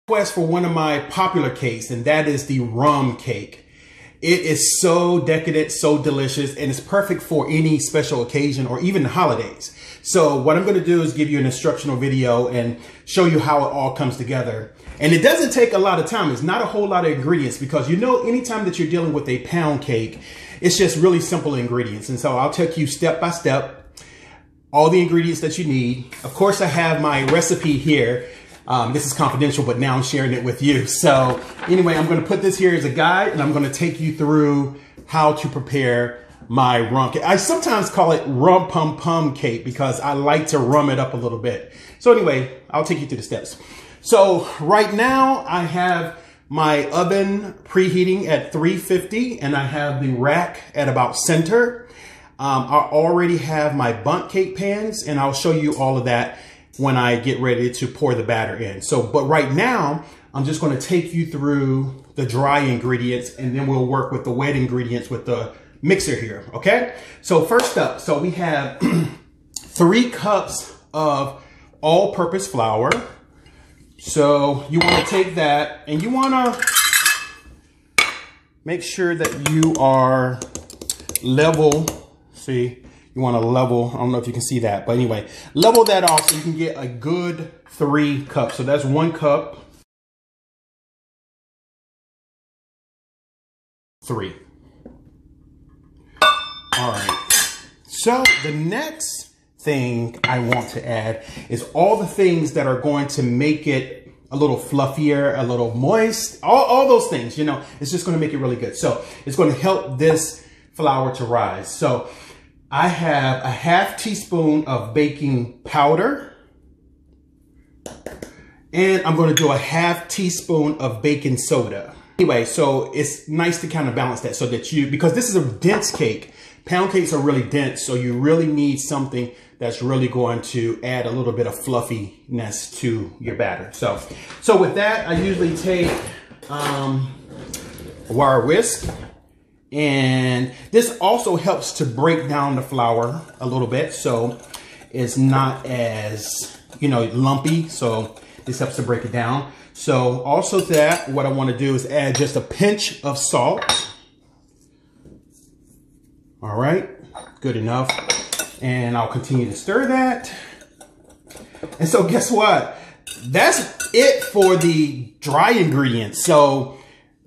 Request for one of my popular cakes, and that is the rum cake. It is so decadent, so delicious, and it's perfect for any special occasion or even the holidays. So what I'm going to do is give you an instructional video and show you how it all comes together. And it doesn't take a lot of time. It's not a whole lot of ingredients because, you know, anytime that you're dealing with a pound cake, it's just really simple ingredients. And so I'll take you step by step, all the ingredients that you need. Of course, I have my recipe here. This is confidential, but now I'm sharing it with you. So anyway, I'm going to put this here as a guide, and I'm going to take you through how to prepare my rum cake. I sometimes call it Rum Pound Cake because I like to rum it up a little bit. So anyway, I'll take you through the steps. So right now I have my oven preheating at 350, and I have the rack at about center. I already have my Bundt cake pans, and I'll show you all of that when I get ready to pour the batter in. So, but right now, I'm just going to take you through the dry ingredients, and then we'll work with the wet ingredients with the mixer here, okay? So first up, so we have 3 cups of all-purpose flour. So you want to take that, and you want to make sure that you are level. See? You want to level, I don't know if you can see that, but anyway, level that off so you can get a good 3 cups. So that's 1 cup, 3. All right. So the next thing I want to add is all the things that are going to make it a little fluffier, a little moist, all those things, you know, it's just going to make it really good. So it's going to help this flour to rise. So I have a ½ teaspoon of baking powder, and I'm going to do a ½ teaspoon of baking soda. Anyway, so it's nice to kind of balance that so that because this is a dense cake, pound cakes are really dense, so you really need something that's really going to add a little bit of fluffiness to your batter. So with that, I usually take a wire whisk. And this also helps to break down the flour a little bit, so it's not as, you know, lumpy. So this helps to break it down. So also to that, what I want to do is add just a pinch of salt. All right, good enough. And I'll continue to stir that. And so guess what? That's it for the dry ingredients. So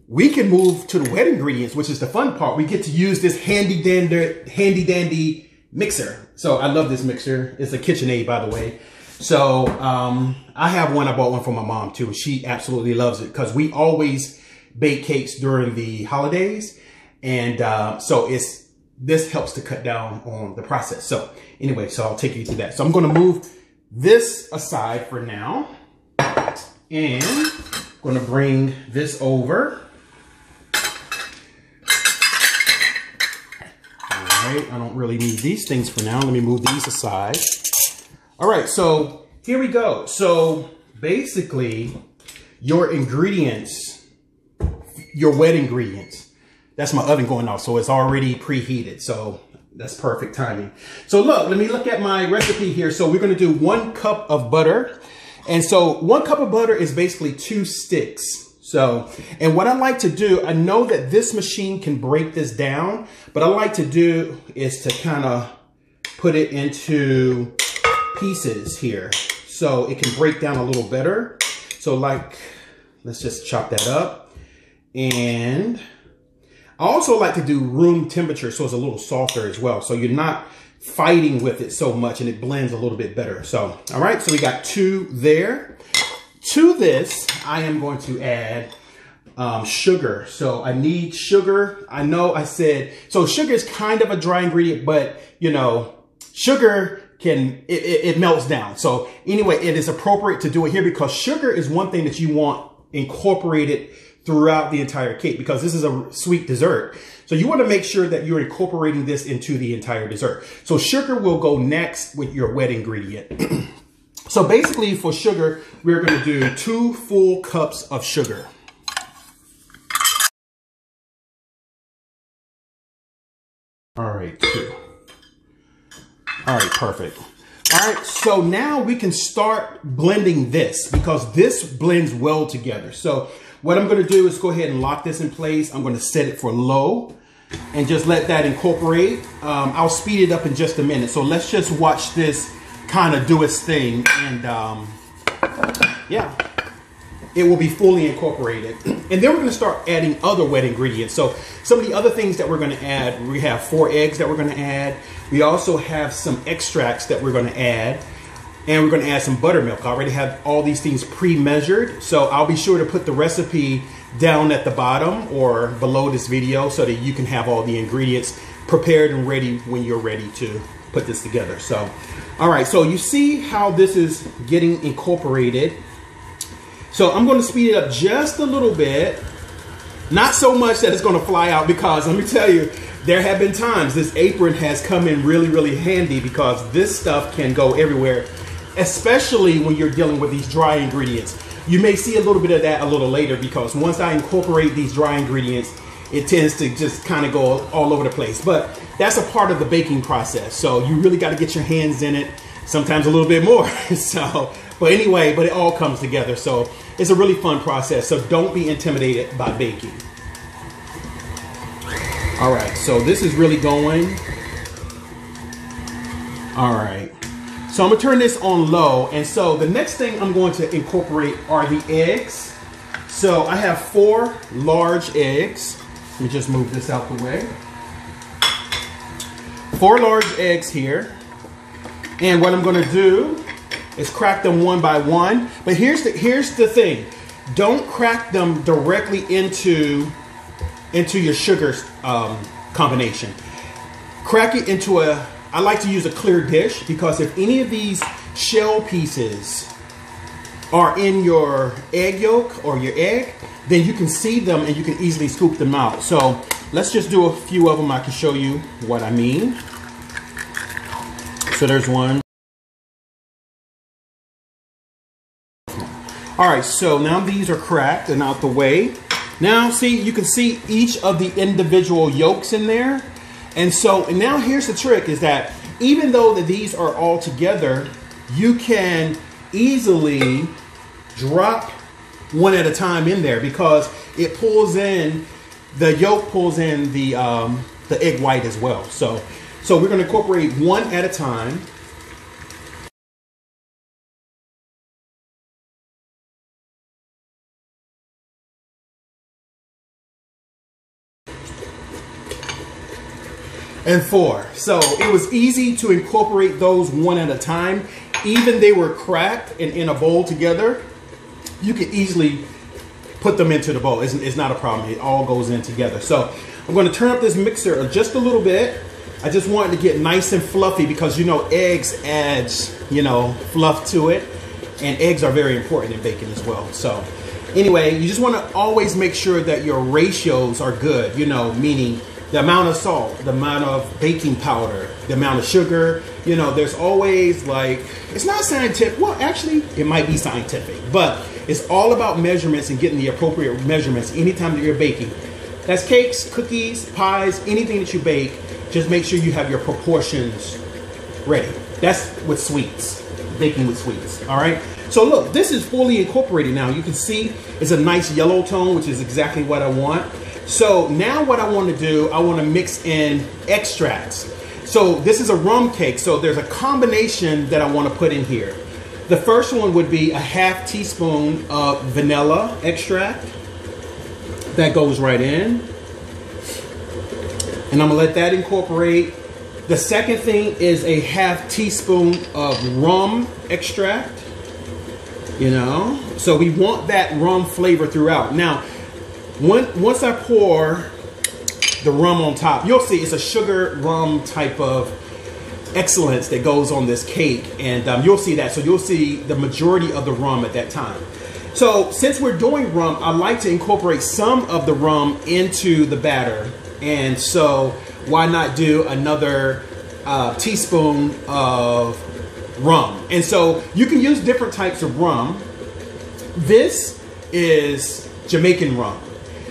we can move to the wet ingredients, which is the fun part. We get to use this handy dandy mixer. So I love this mixer. It's a KitchenAid, by the way. So I have one. I bought one for my mom too. She absolutely loves it because we always bake cakes during the holidays. And so this helps to cut down on the process. So anyway, so I'll take you through that. So I'm going to move this aside for now. And I'm going to bring this over. I don't really need these things for now. Let me move these aside. All right, so here we go. So basically, your ingredients, your wet ingredients, that's my oven going off, so it's already preheated. So that's perfect timing. So let me look at my recipe here. So we're going to do 1 cup of butter. And so 1 cup of butter is basically 2 sticks. So, and what I like to do, I know that this machine can break this down, but I like to do is to kind of put it into pieces here so it can break down a little better. So like, let's just chop that up. And I also like to do room temperature so it's a little softer as well. So you're not fighting with it so much and it blends a little bit better. So, all right, so we got 2 there. To this, I am going to add sugar. So I need sugar. I know I said, so sugar is kind of a dry ingredient, but you know, sugar it melts down. So anyway, it is appropriate to do it here because sugar is one thing that you want incorporated throughout the entire cake because this is a sweet dessert. So you want to make sure that you're incorporating this into the entire dessert. So sugar will go next with your wet ingredient. So basically for sugar, we're going to do 2 full cups of sugar. All right, 2. All right, perfect. All right, so now we can start blending this because this blends well together. So what I'm gonna do is go ahead and lock this in place. I'm gonna set it for low and just let that incorporate. I'll speed it up in just a minute. So let's just watch this kind of do its thing, and yeah, it will be fully incorporated. And then we're gonna start adding other wet ingredients. So some of the other things that we're gonna add, we have 4 eggs that we're gonna add. We also have some extracts that we're gonna add, and we're gonna add some buttermilk. I already have all these things pre-measured, so I'll be sure to put the recipe down at the bottom or below this video so that you can have all the ingredients prepared and ready when you're ready to put this together. So, all right, so you see how this is getting incorporated. So I'm gonna speed it up just a little bit. Not so much that it's gonna fly out, because let me tell you, there have been times this apron has come in really, really handy, because this stuff can go everywhere, especially when you're dealing with these dry ingredients. You may see a little bit of that a little later, because once I incorporate these dry ingredients, it tends to just kind of go all over the place. But that's a part of the baking process. So you really got to get your hands in it, sometimes a little bit more. So, but anyway, but it all comes together. So it's a really fun process. So don't be intimidated by baking. All right, so this is really going. All right, so I'm gonna turn this on low. And so the next thing I'm going to incorporate are the eggs. So I have 4 large eggs. Let me just move this out the way. 4 large eggs here. And what I'm gonna do is crack them one by one. But here's the thing. Don't crack them directly into your sugar combination. Crack it into I like to use a clear dish, because if any of these shell pieces are in your egg yolk or your egg, then you can see them and you can easily scoop them out. So let's just do a few of them. I can show you what I mean. So there's one. All right, so now these are cracked and out the way. Now see, you can see each of the individual yolks in there. And so, and now here's the trick, is that even though that these are all together, you can easily drop one at a time in there, because it pulls in, the yolk pulls in the egg white as well. So we're gonna incorporate one at a time. And 4. So it was easy to incorporate those one at a time. Even they were cracked and in a bowl together, you could easily put them into the bowl. It's not a problem. It all goes in together. So I'm going to turn up this mixer just a little bit. I just want it to get nice and fluffy, because you know eggs adds, you know, fluff to it, and eggs are very important in baking as well. So anyway, you just want to always make sure that your ratios are good, you know, meaning the amount of salt, the amount of baking powder, the amount of sugar. You know, there's always, like, it's not scientific. Well, actually, it might be scientific, but it's all about measurements and getting the appropriate measurements anytime that you're baking. That's cakes, cookies, pies, anything that you bake. Just make sure you have your proportions ready. That's with sweets, baking with sweets, all right? So look, this is fully incorporated now. You can see it's a nice yellow tone, which is exactly what I want. So now what I want to do, I want to mix in extracts. So this is a rum cake, so there's a combination that I want to put in here. The first one would be a ½ teaspoon of vanilla extract. That goes right in. And I'm gonna let that incorporate. The second thing is a ½ teaspoon of rum extract. You know, so we want that rum flavor throughout. Now, once I pour the rum on top, you'll see it's a sugar rum type of excellence that goes on this cake, and you'll see that. So you'll see the majority of the rum at that time. So since we're doing rum, I like to incorporate some of the rum into the batter, and so why not do another teaspoon of rum? And so you can use different types of rum. This is Jamaican rum.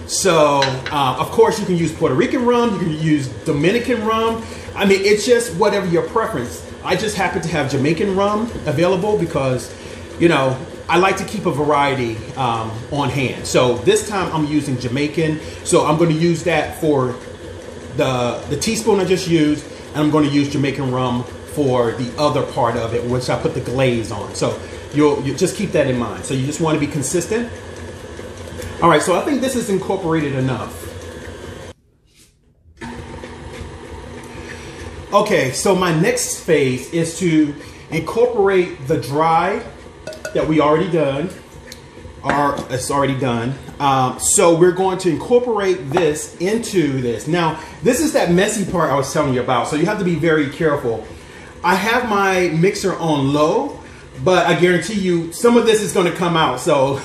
So, of course, you can use Puerto Rican rum, you can use Dominican rum. I mean, it's just whatever your preference. I just happen to have Jamaican rum available because, you know, I like to keep a variety on hand. So this time I'm using Jamaican. So I'm going to use that for the teaspoon I just used, and I'm going to use Jamaican rum for the other part of it, which I put the glaze on. So you just keep that in mind. So you just want to be consistent. All right, so I think this is incorporated enough. Okay, so my next phase is to incorporate the dry that we already done, or it's already done. So we're going to incorporate this into this. Now, this is that messy part I was telling you about, so you have to be very careful. I have my mixer on low, but I guarantee you some of this is going to come out. So,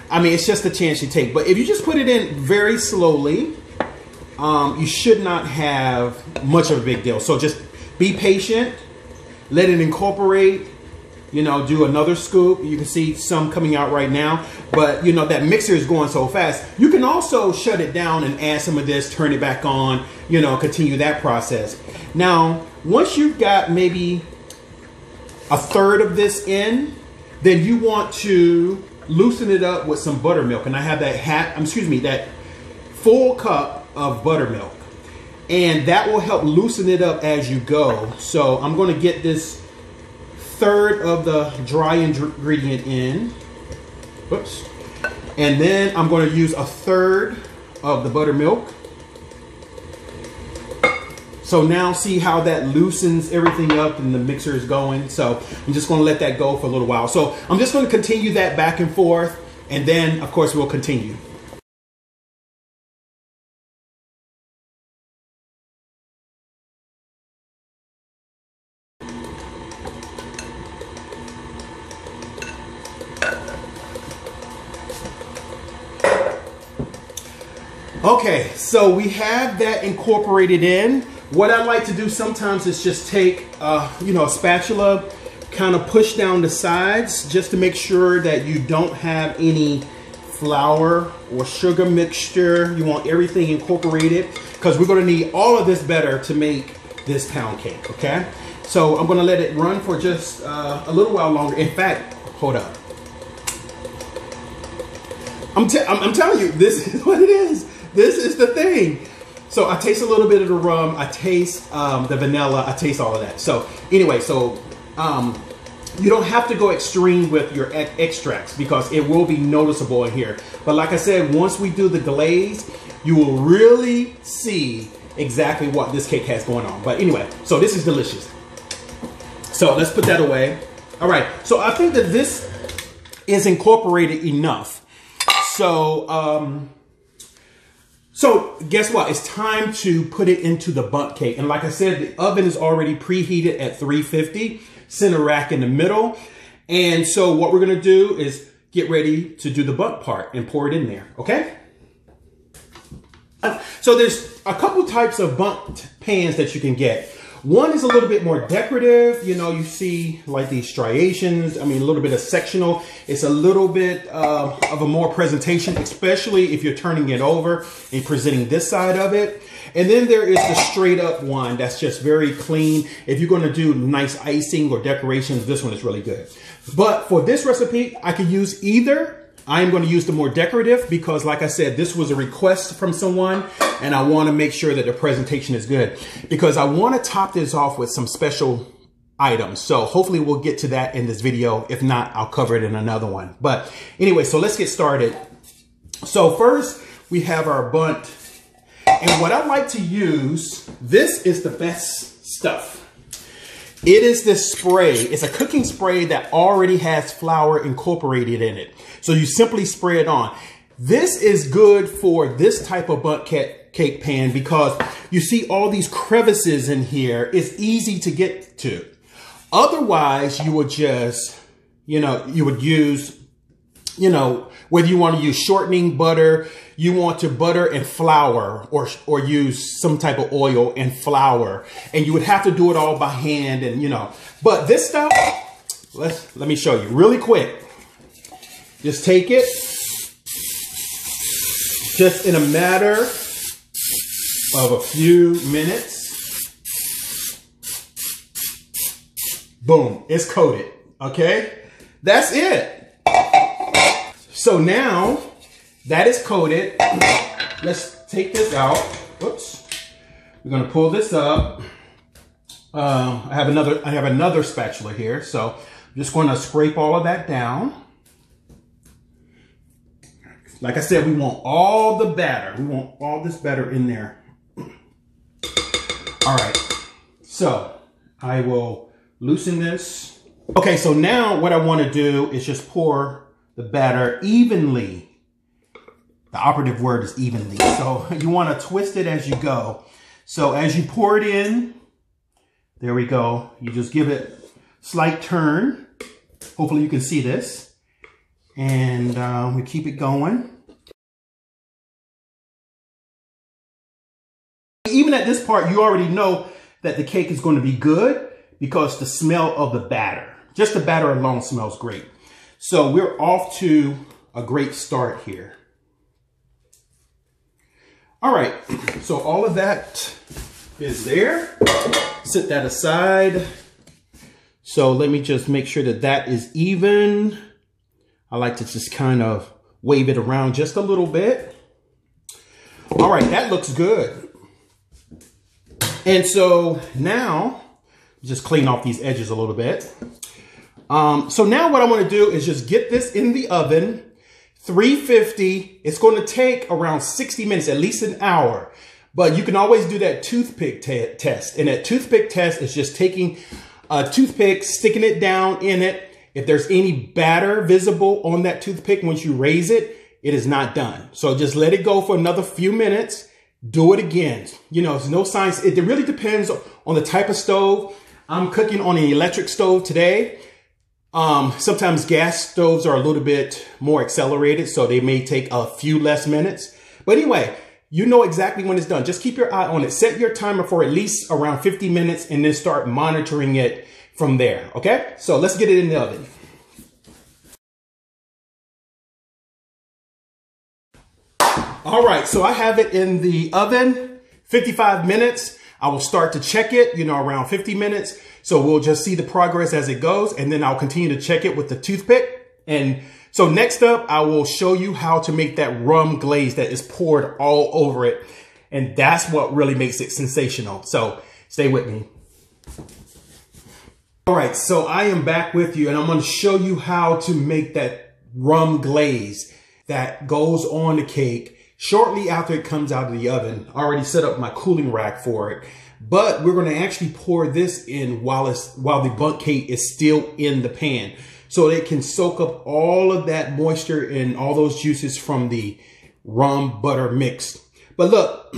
I mean, it's just a chance you take. But if you just put it in very slowly, you should not have much of a big deal. So just be patient, let it incorporate, you know, do another scoop. You can see some coming out right now, but you know, that mixer is going so fast. You can also shut it down and add some of this, turn it back on, you know, continue that process. Now, once you've got maybe a third of this in, then you want to loosen it up with some buttermilk. And I have that full cup of buttermilk, and that will help loosen it up as you go. So I'm going to get this third of the dry ingredient in. Whoops. And then I'm going to use a third of the buttermilk. So now see how that loosens everything up and the mixer is going. So I'm just going to let that go for a little while. So I'm just going to continue that back and forth, and then of course we'll continue. Okay, so we have that incorporated in. What I like to do sometimes is just take, you know, a spatula, kind of push down the sides just to make sure that you don't have any flour or sugar mixture. You want everything incorporated because we're going to need all of this batter to make this pound cake, okay? So I'm going to let it run for just a little while longer. In fact, hold up. I'm telling you, this is what it is. This is the thing. So I taste a little bit of the rum. I taste the vanilla. I taste all of that. So anyway, so you don't have to go extreme with your extracts because it will be noticeable in here. But like I said, once we do the glaze, you will really see exactly what this cake has going on. But anyway, so this is delicious. So let's put that away. All right, so I think that this is incorporated enough. So, so guess what? It's time to put it into the Bundt cake. And like I said, the oven is already preheated at 350, center rack in the middle. And so what we're gonna do is get ready to do the Bundt part and pour it in there, okay? So there's a couple types of Bundt pans that you can get. One is a little bit more decorative. You know, you see like these striations. I mean, a little bit of sectional. It's a little bit of a more presentation, especially if you're turning it over and presenting this side of it. And then there is the straight up one that's just very clean. If you're going to do nice icing or decorations, this one is really good. But for this recipe, I could use either. I'm going to use the more decorative because, like I said, this was a request from someone and I want to make sure that the presentation is good because I want to top this off with some special items. So hopefully we'll get to that in this video. If not, I'll cover it in another one. But anyway, so let's get started. So first we have our Bundt, and what I like to use, this is the best stuff. It is this spray. It's a cooking spray that already has flour incorporated in it. So you simply spray it on. This is good for this type of Bundt cake pan because you see all these crevices in here. It's easy to get to. Otherwise, you would just, you know, you would use, you know, whether you want to use shortening butter, you want to butter and flour, or use some type of oil and flour, and you would have to do it all by hand, and you know. But this stuff, let me show you really quick. Just take it, just in a matter of a few minutes. Boom, it's coated, okay? That's it. So now that is coated. Let's take this out. Whoops. We're gonna pull this up. I have another spatula here, so I'm just gonna scrape all of that down. Like I said, we want all the batter. We want all this batter in there. All right, so I will loosen this. Okay, so now what I want to do is just pour the batter evenly. The operative word is evenly. So you want to twist it as you go. So as you pour it in, there we go. You just give it a slight turn. Hopefully you can see this. And we keep it going. Even at this part, you already know that the cake is going to be good because the smell of the batter, just the batter alone smells great. So we're off to a great start here. All right, so all of that is there. Set that aside. So let me just make sure that that is even. I like to just kind of wave it around just a little bit. All right, that looks good. And so now, just clean off these edges a little bit. So now what I want to do is just get this in the oven, 350. It's going to take around 60 minutes, at least an hour. But you can always do that toothpick test. And that toothpick test is just taking a toothpick, sticking it down in it. If there's any batter visible on that toothpick, once you raise it, it is not done. So just let it go for another few minutes. Do it again. You know, there's no science. It really depends on the type of stove. I'm cooking on an electric stove today. Sometimes gas stoves are a little bit more accelerated, so they may take a few less minutes. But anyway, you know exactly when it's done. Just keep your eye on it. Set your timer for at least around 50 minutes and then start monitoring it from there. Okay? So let's get it in the oven. All right, so I have it in the oven, 55 minutes. I will start to check it, you know, around 50 minutes. So we'll just see the progress as it goes, and then I'll continue to check it with the toothpick. And so next up, I will show you how to make that rum glaze that is poured all over it. And that's what really makes it sensational. So stay with me. All right, so I am back with you, and I'm going to show you how to make that rum glaze that goes on the cake shortly after it comes out of the oven. I already set up my cooling rack for it, but we're going to actually pour this in while the Bundt cake is still in the pan, so it can soak up all of that moisture and all those juices from the rum butter mix. But look,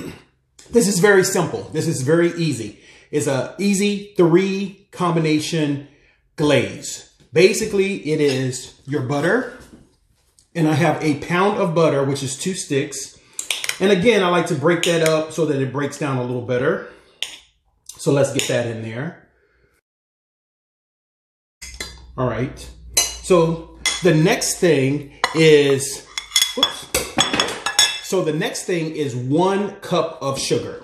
this is very simple. This is very easy. It's a easy 3 combination glaze. Basically, it is your butter. And I have a pound of butter, which is 2 sticks. And again, I like to break that up so that it breaks down a little better. So let's get that in there. All right. So the next thing is, so the next thing is 1 cup of sugar.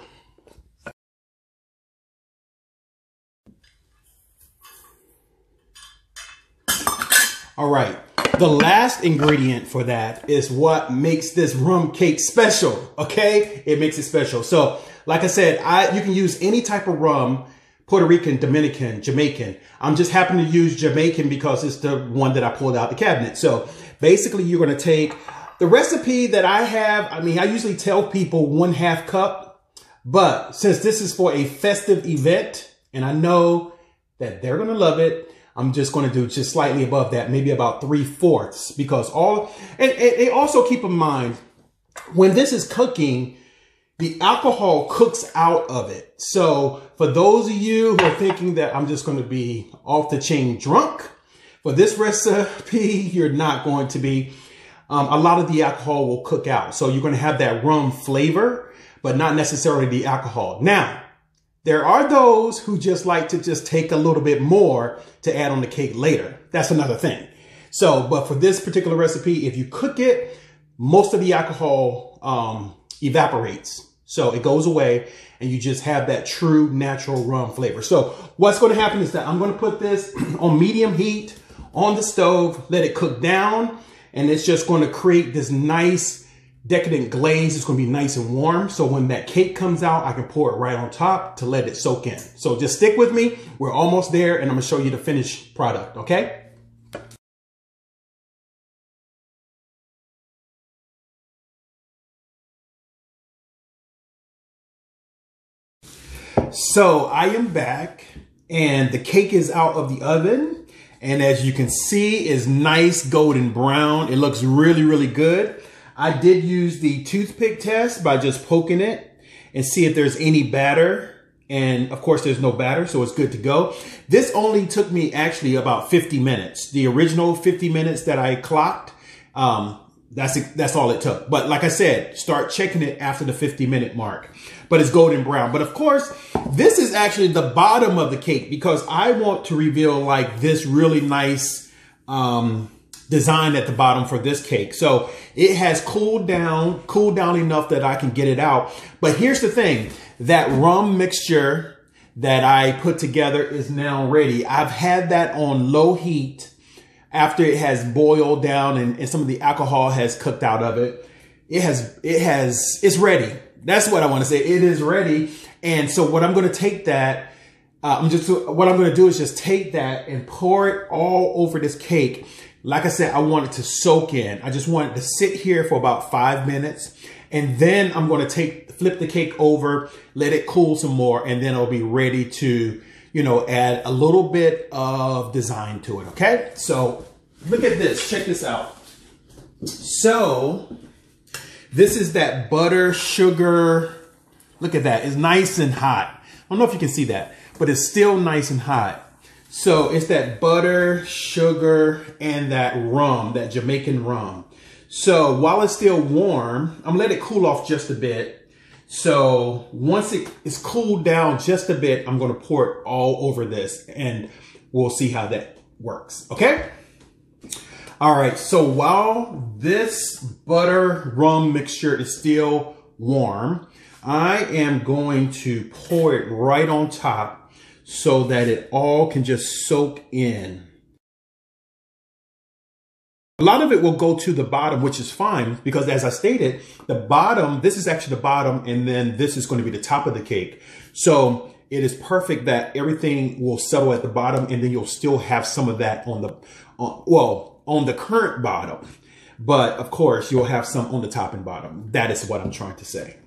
All right. The last ingredient for that is what makes this rum cake special, okay? It makes it special. So, like I said, you can use any type of rum, Puerto Rican, Dominican, Jamaican. I'm just happen to use Jamaican because it's the one that I pulled out the cabinet. So, basically, you're going to take the recipe that I have. I mean, I usually tell people 1/2 cup, but since this is for a festive event, and I know that they're going to love it, I'm just going to do just slightly above that, maybe about 3/4, because and also keep in mind, when this is cooking, the alcohol cooks out of it. So for those of you who are thinking that I'm just going to be off the chain drunk, for this recipe, you're not going to be. A lot of the alcohol will cook out. So you're going to have that rum flavor, but not necessarily the alcohol. Now, there are those who just like to just take a little bit more to add on the cake later. That's another thing. So, but for this particular recipe, if you cook it, most of the alcohol evaporates. So it goes away and you just have that true natural rum flavor. So what's going to happen is that I'm going to put this on medium heat on the stove, let it cook down, and it's just going to create this nice decadent glaze. It's going to be nice and warm. So when that cake comes out, I can pour it right on top to let it soak in. So just stick with me. We're almost there, and I'm going to show you the finished product, okay? So I am back, and the cake is out of the oven. And as you can see, it's nice golden brown. It looks really, really good. I did use the toothpick test by just poking it and see if there's any batter. And of course, there's no batter, so it's good to go. This only took me actually about 50 minutes. The original 50 minutes that I clocked, that's all it took. But like I said, start checking it after the 50-minute mark. But it's golden brown. But of course, this is actually the bottom of the cake because I want to reveal like this really nice design at the bottom for this cake. So it has cooled down enough that I can get it out. But here's the thing, that rum mixture that I put together is now ready. I've had that on low heat after it has boiled down and some of the alcohol has cooked out of it. It's ready. That's what I want to say. It is ready. And so what I'm going to take that, what I'm going to do is just take that and pour it all over this cake. Like I said, I want it to soak in. I just want it to sit here for about 5 minutes. And then I'm going to flip the cake over, let it cool some more, and then it'll be ready to, add a little bit of design to it. Okay. So look at this. Check this out. So this is that butter, sugar. Look at that. It's nice and hot. I don't know if you can see that, but it's still nice and hot. So it's that butter, sugar, and that rum, that Jamaican rum. So while it's still warm, I'm gonna let it cool off just a bit. So once it is cooled down just a bit, I'm gonna pour it all over this and we'll see how that works, okay? All right, so while this butter rum mixture is still warm, I am going to pour it right on top so that it all can just soak in. A lot of it will go to the bottom, which is fine because as I stated, the bottom, this is actually the bottom and then this is going to be the top of the cake. So it is perfect that everything will settle at the bottom and then you'll still have some of that on the current bottom. But of course, you'll have some on the top and bottom. That is what I'm trying to say.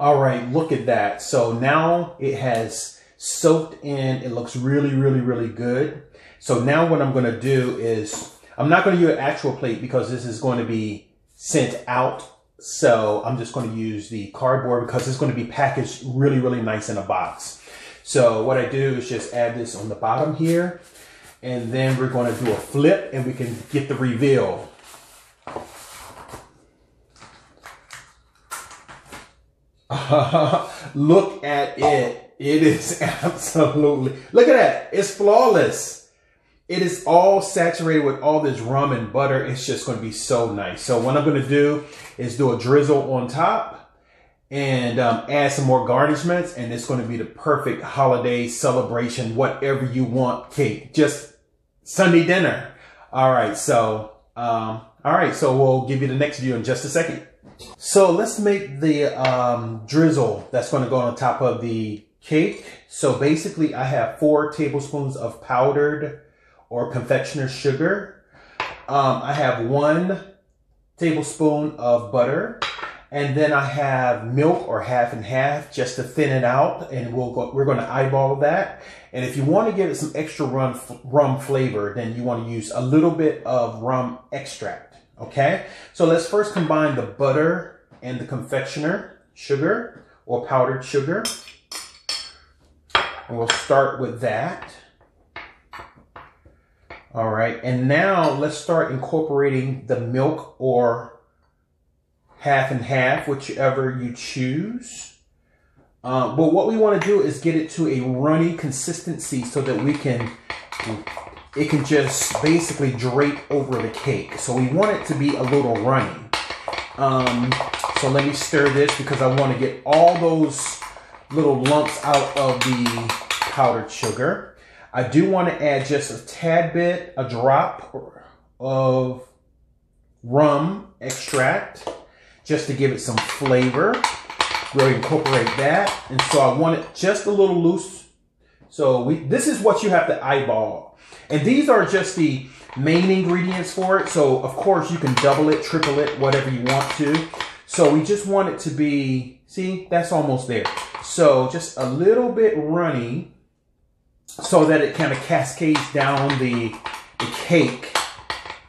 All right, look at that. So now it has soaked in. It looks really, really, really good. So now what I'm going to do is, I'm not going to use an actual plate because this is going to be sent out. So I'm just going to use the cardboard because it's going to be packaged really, really nice in a box. So what I do is just add this on the bottom here. And then we're going to do a flip and we can get the reveal. Look at it. It is absolutely, look at that. It's flawless. It is all saturated with all this rum and butter. It's just going to be so nice. So what I'm going to do is do a drizzle on top and add some more garnishments. And it's going to be the perfect holiday celebration, whatever you want cake. Just Sunday dinner. All right. So we'll give you the next view in just a second. So let's make the drizzle that's going to go on top of the cake. So basically I have 4 tablespoons of powdered or confectioner's sugar. I have 1 tablespoon of butter. And then I have milk or half and half just to thin it out. And we're going to eyeball that. And if you want to give it some extra rum flavor, then you want to use a little bit of rum extract. Okay, so let's first combine the butter and the confectioner sugar or powdered sugar. And we'll start with that. All right, and now let's start incorporating the milk or half and half, whichever you choose. But what we want to do is get it to a runny consistency so that it can just basically drape over the cake. So we want it to be a little runny. So let me stir this because I want to get all those little lumps out of the powdered sugar. I do want to add just a tad bit, a drop of rum extract just to give it some flavor. Really incorporate that. And so I want it just a little loose. So this is what you have to eyeball. And these are just the main ingredients for it. So of course you can double it, triple it, whatever you want to. So we just want it to be, see, that's almost there. So just a little bit runny so that it kind of cascades down the cake,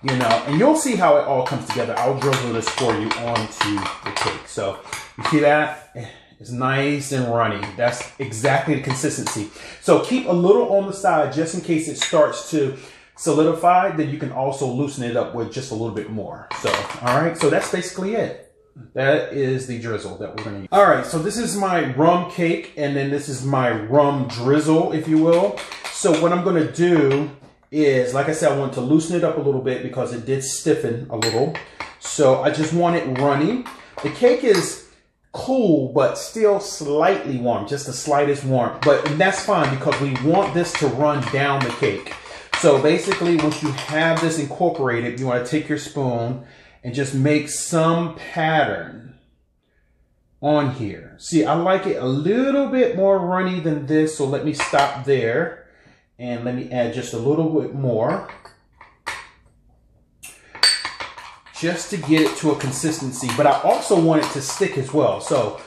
you know, and you'll see how it all comes together. I'll drizzle this for you onto the cake. So you see that? It's nice and runny. That's exactly the consistency. So keep a little on the side just in case it starts to solidify. Then you can also loosen it up with just a little bit more. So, all right. So that's basically it. That is the drizzle that we're going to use. All right, so this is my rum cake, and then this is my rum drizzle, if you will. So what I'm going to do is, like I said, I want to loosen it up a little bit because it did stiffen a little. So I just want it runny. The cake is cool, but still slightly warm, just the slightest warmth. But that's fine because we want this to run down the cake. So basically, once you have this incorporated, you want to take your spoon and just make some pattern on here. See, I like it a little bit more runny than this, so let me stop there and let me add just a little bit more just to get it to a consistency. But I also want it to stick as well. So,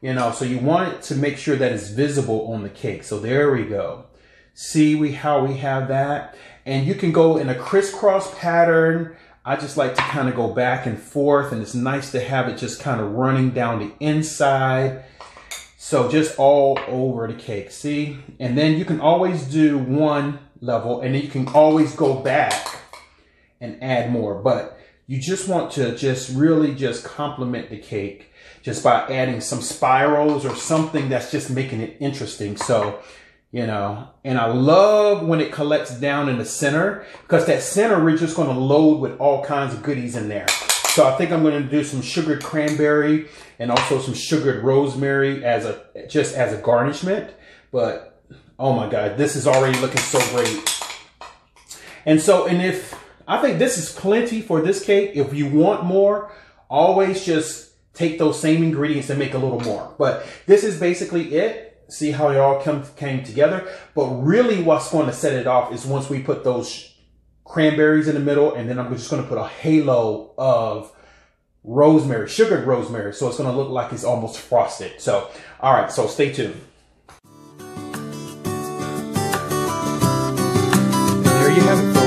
you know, so you want it to make sure that it's visible on the cake. So there we go. See how we have that? And you can go in a crisscross pattern. I just like to kind of go back and forth, and it's nice to have it just kind of running down the inside. So just all over the cake, see? And then you can always do one level, and then you can always go back and add more. But you just want to just really just complement the cake just by adding some spirals or something that's just making it interesting. So, you know, and I love when it collects down in the center because that center we're just going to load with all kinds of goodies in there. So I think I'm going to do some sugared cranberry and also some sugared rosemary as just as a garnishment. But oh my God, this is already looking so great. And so, and if I think this is plenty for this cake, if you want more, always just take those same ingredients and make a little more. But this is basically it. See how it all came together. But really what's going to set it off is once we put those cranberries in the middle, and then I'm just going to put a halo of rosemary, sugared rosemary. So it's going to look like it's almost frosted. So, all right, so stay tuned. And there you have it.